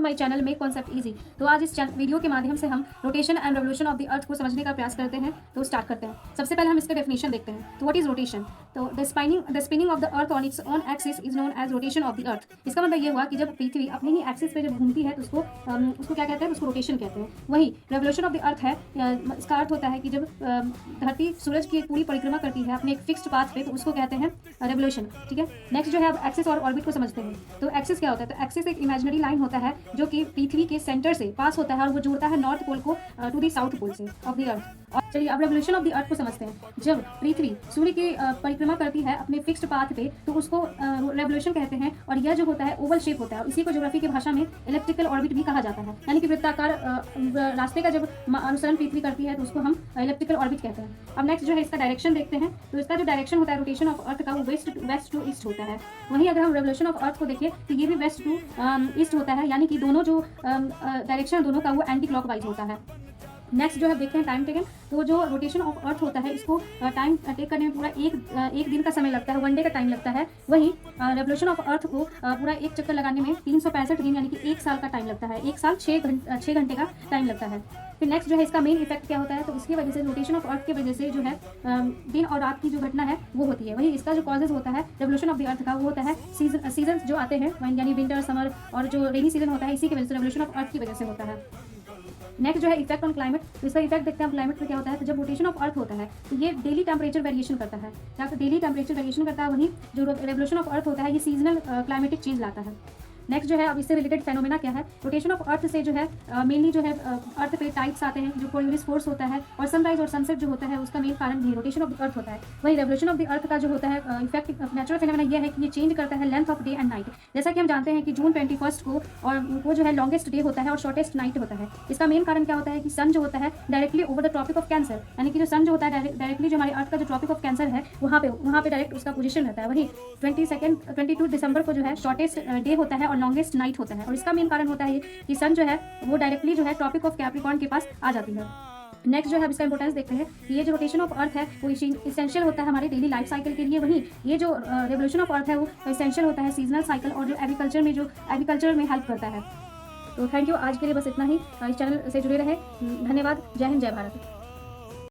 My channel make concept easy. तो आज इस वीडियो के माध्यम से हम rotation and revolution of the अर्थ को समझने का प्रयास करते हैं। तो स्टार्ट करते हैं। सबसे पहले हम इसका डेफिनेशन देखते हैं। तो व्हाट इज रोटेशन? तो the spinning of the earth on its own axis is known as rotation of the earth. इसका मतलब ये हुआ कि जब पृथ्वी अपने ही एक्सिस पे जब घूमती है तो उसको क्या कहते हैं? उसको रोटेशन कहते हैं। वही रेवोल्यूशन ऑफ द अर्थ है, इसका अर्थ होता है कि जब धरती सूरज की एक पूरी परिक्रमा करती है अपने एक फिक्स्ड पाथ पे, तो उसको कहते हैं रेवोल्यूशन। ठीक है। नेक्स्ट जो है अब एक्सिस और ऑर्बिट को समझते हैं। तो एक्सिस क्या होता है? तो एक्सिस एक इमेजिनरी लाइन होता है जो कि पृथ्वी के सेंटर से पास होता है और वो जोड़ता है नॉर्थ पोल को टू दी साउथ पोल से ऑफ द अर्थ। और चलिए अब रेवोल्यूशन ऑफ द अर्थ को समझते हैं। जब पृथ्वी सूर्य की परिक्रमा करती है अपने फिक्स्ड पाथ पे, तो उसको रेवोल्यूशन कहते हैं। और यह जो होता है ओवल शेप होता है, और इसी को ज्योग्राफी की भाषा में इलेप्टिकल ऑर्बिट भी कहा जाता है। यानी कि वृत्ताकार रास्ते का जब अनुसरण पृथ्वी करती है तो उसको हम इलेप्टिकल ऑर्बिट कहते हैं। अब नेक्स्ट जो है इसका डायरेक्शन देखते हैं। तो इसका जो डायरेक्शन होता है रोटेशन ऑफ अर्थ का, वो वेस्ट टू ईस्ट होता है। वहीं अगर हम रेवोल्यूशन ऑफ अर्थ को देखें तो ये भी वेस्ट टू ईस्ट होता है, यानी कि दोनों जो डायरेक्शन दोनों का वो एंटी क्लॉकवाइज होता है। नेक्स्ट जो है देखते हैं टाइम टेकन। तो जो रोटेशन ऑफ अर्थ होता है इसको टाइम टेक करने में पूरा एक दिन का समय लगता है, 1 डे का टाइम लगता है। वहीं रेवोल्यूशन ऑफ अर्थ को पूरा एक चक्कर लगाने में 365 दिन यानी कि 1 साल का टाइम लगता है। 1 साल 6 घंटे का टाइम लगता है। फिर नेक्स्ट जो है इसका मेन इफेक्ट क्या होता है? तो इसकी वजह से रोटेशन ऑफ अर्थ की वजह से जो है दिन और रात की जो घटना है वो होती है। वहीं इसका जो कॉजेज होता है रेवोल्यूशन ऑफ द अर्थ का, वो होता है सीजन जो आते हैं, यानी विंटर, समर और जो रेनी सीजन होता है, इसी की वजह से रेवोल्यूशन ऑफ अर्थ की वजह से होता है। नेक्स्ट जो है इफेक्ट ऑन क्लाइमेट। तो इसका इफेक्ट देखते हैं हम क्लाइमेट पे क्या होता है। तो जब रोटेशन ऑफ अर्थ होता है तो ये डेली टेम्परेचर वेरिएशन करता है, या फिर डेली टेम्परेचर वेरिएशन करता है। वहीं जो रेवोल्यूशन ऑफ अर्थ होता है ये सीजनल क्लाइमेटिक चेंज लाता है। नेक्स्ट जो है अब इससे रिलेटेड फेनोमेना क्या है? रोटेशन ऑफ अर्थ से जो है मेनली जो है अर्थ पे टाइड्स आते हैं, जो कोरियोलिस फोर्स होता है, और सनराइज और सनसेट जो होता है उसका मेन कारण भी रोटेशन ऑफ द अर्थ होता है। वही रेवोल्यूशन ऑफ द अर्थ का जो होता है इफेक्ट नेचुरल फेनोमेना ये है कि ये चेंज करता है length of day and night. जैसा कि हम जानते हैं कि जून 21 को और वो जो है लॉन्गेस्ट डे होता है और शॉर्टेस्ट नाइट होता है। इसका मेन कारण क्या होता है कि सन जो होता है directly over the Tropic of Cancer, यानी कि जो सन जो होता है डायरेक्टली जो हमारे अर्थ का जो ट्रॉपिक ऑफ कैंसर है वहाँ पे डायरेक्ट उसका पोजीशन रहता है। वही 22 दिसंबर को जो है शॉर्टेस्ट डे होता है और लॉन्गेस्ट नाइट होता है। और इसका मेन कारण होता है कि सन जो है वो डायरेक्टली जो है ट्रॉपिक ऑफ कैप्रिकॉर्न के पास आ जाती है। नेक्स्ट जो है इसका इंपॉर्टेंस देखते हैं कि ये जो रोटेशन ऑफ अर्थ है वो इसेंशियल होता है हमारे डेली लाइफ साइकिल के लिए। वहीं ये जो रेवोल्यूशन ऑफ अर्थ है वो इसेंशियल होता है सीजनल साइकिल और जो एग्रीकल्चर में हेल्प करता है। तो थैंक यू, आज के लिए बस इतना ही। इस चैनल से जुड़े रहे। धन्यवाद। जय हिंद, जय भारत।